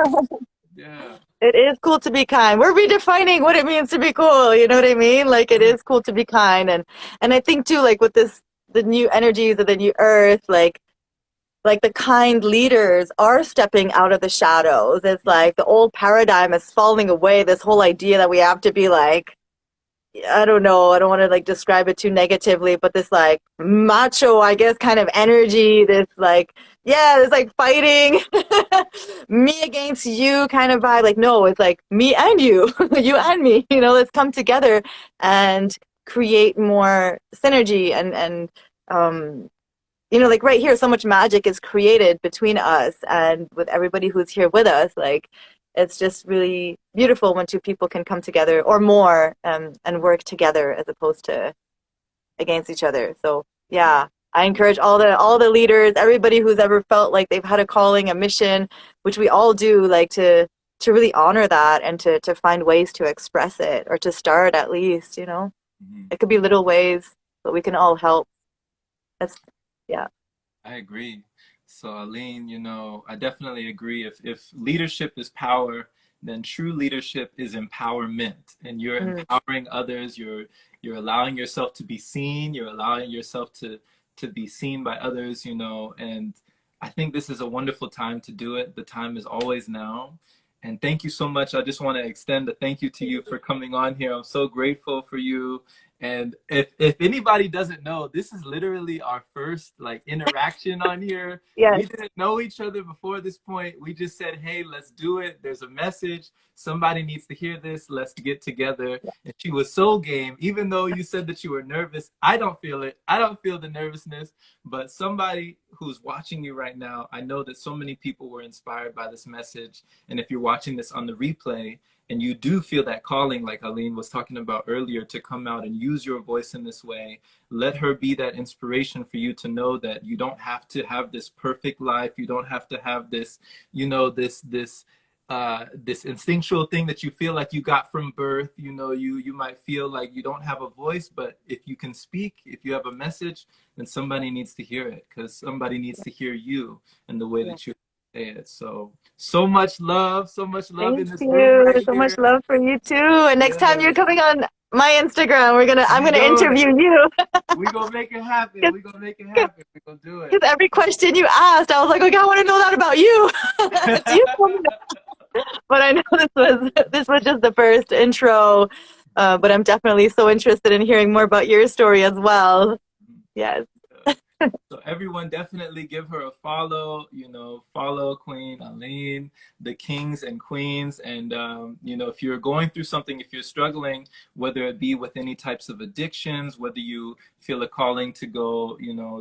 [SPEAKER 1] yeah.
[SPEAKER 2] It is cool to be kind. We're redefining what it means to be cool. You know what I mean? Like it is cool to be kind. And I think too, like with this, the new energies of the new earth, like the kind leaders are stepping out of the shadows. It's like the old paradigm is falling away. This whole idea that we have to be like, I don't know, I don't want to like describe it too negatively, but this like macho, I guess, kind of energy, this like, yeah, this like fighting me against you kind of vibe. Like, no, it's like me and you, you and me, let's come together and create more synergy um, like right here, so much magic is created between us and with everybody who's here with us. Like, it's just really beautiful when two people can come together or more and work together as opposed to against each other. So, yeah. I encourage all the leaders, everybody who's ever felt like they've had a calling, a mission, which we all do, like to really honor that and to find ways to express it or to start at least, you know.
[SPEAKER 1] Mhm.
[SPEAKER 2] It could be little ways, but we can all help. That's yeah.
[SPEAKER 1] I agree. So, Aline, I definitely agree. If leadership is power, then true leadership is empowerment, and you're
[SPEAKER 2] Mm,
[SPEAKER 1] empowering others. You're allowing yourself to be seen. You're allowing yourself to be seen by others. And I think this is a wonderful time to do it. The time is always now. And thank you so much. I just want to extend a thank you to you for coming on here. I'm so grateful for you. And if anybody doesn't know, this is literally our first like interaction on here.
[SPEAKER 2] yes.
[SPEAKER 1] We didn't know each other before this point. We just said, "Hey, let's do it. There's a message. Somebody needs to hear this. Let's get together." And she was so game. Even though you said that you were nervous, I don't feel it. I don't feel the nervousness. But somebody who's watching you right now, I know that so many people were inspired by this message. And if you're watching this on the replay, and you do feel that calling, like Aline was talking about earlier, to come out and use your voice in this way, let her be that inspiration for you to know that you don't have to have this perfect life. You don't have to have this, this instinctual thing that you feel like you got from birth. You might feel like you don't have a voice, but if you can speak, if you have a message, then somebody needs to hear it, because somebody needs to hear you and the way
[SPEAKER 2] Yeah.
[SPEAKER 1] that you say it. So much love
[SPEAKER 2] Thank
[SPEAKER 1] in this room
[SPEAKER 2] you.
[SPEAKER 1] right
[SPEAKER 2] So much
[SPEAKER 1] here.
[SPEAKER 2] love for you too. And next time you're
[SPEAKER 1] Yes,
[SPEAKER 2] coming on my Instagram, I'm
[SPEAKER 1] you
[SPEAKER 2] gonna
[SPEAKER 1] know it.
[SPEAKER 2] interview you.
[SPEAKER 1] We gonna make it happen. We gonna make it happen. We gonna do it.
[SPEAKER 2] Because every question you asked, I was like, okay, I want to know that about you. So you told me that. But I know this was just the first intro. But I'm definitely so interested in hearing more about your story as well. Yes,
[SPEAKER 1] So everyone definitely give her a follow, follow Queen Aline, the kings and queens. And, if you're going through something, if you're struggling, whether it be with any types of addictions, whether you feel a calling to go,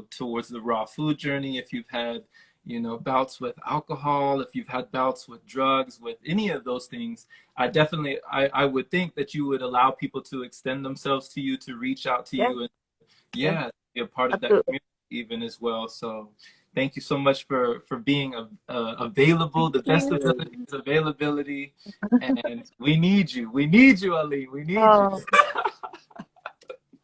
[SPEAKER 1] towards the raw food journey, if you've had, bouts with alcohol, if you've had bouts with drugs, with any of those things, I would think that you would allow people to extend themselves to you, to reach out to
[SPEAKER 2] yes,
[SPEAKER 1] you, and
[SPEAKER 2] yes,
[SPEAKER 1] yeah, be a part of that
[SPEAKER 2] absolutely.
[SPEAKER 1] community even as well. So thank you so much for being available, the
[SPEAKER 2] Thank
[SPEAKER 1] best
[SPEAKER 2] you.
[SPEAKER 1] ability is availability. And we need you. We need you, Ali. We need you.
[SPEAKER 2] Oh,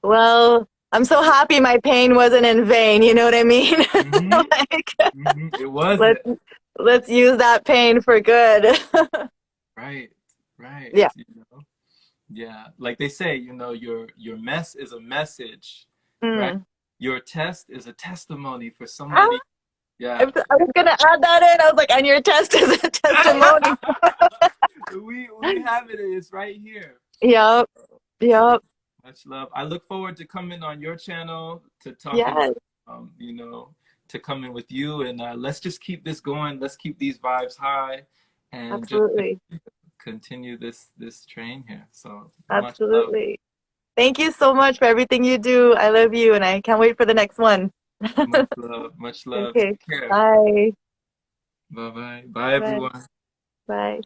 [SPEAKER 2] well, I'm so happy my pain wasn't in vain. You know what I mean?
[SPEAKER 1] Hmm.
[SPEAKER 2] Like,
[SPEAKER 1] Hmm. It wasn't.
[SPEAKER 2] let's let's use that pain for good.
[SPEAKER 1] Right. Right.
[SPEAKER 2] Yeah.
[SPEAKER 1] Yeah. Like they say, your mess is a message, right?
[SPEAKER 2] Mm.
[SPEAKER 1] Your test is a testimony for
[SPEAKER 2] Ah,
[SPEAKER 1] somebody. Yeah.
[SPEAKER 2] I was gonna add that in. I was like, and your test is a testimony.
[SPEAKER 1] we have it. It's right here.
[SPEAKER 2] Yep. Yep.
[SPEAKER 1] Much love. I look forward to coming on your channel to talking,
[SPEAKER 2] Yes.
[SPEAKER 1] um, you know, to coming with you. And let's just keep this going. Let's keep these vibes high, and just
[SPEAKER 2] Absolutely.
[SPEAKER 1] continue this train here. So much love.
[SPEAKER 2] Absolutely. Thank you so much for everything you do. I love you, and I can't wait for the next one.
[SPEAKER 1] Much love. Much love.
[SPEAKER 2] Okay.
[SPEAKER 1] Take care.
[SPEAKER 2] Bye.
[SPEAKER 1] Bye bye. Bye
[SPEAKER 2] Bye.
[SPEAKER 1] everyone.
[SPEAKER 2] Bye.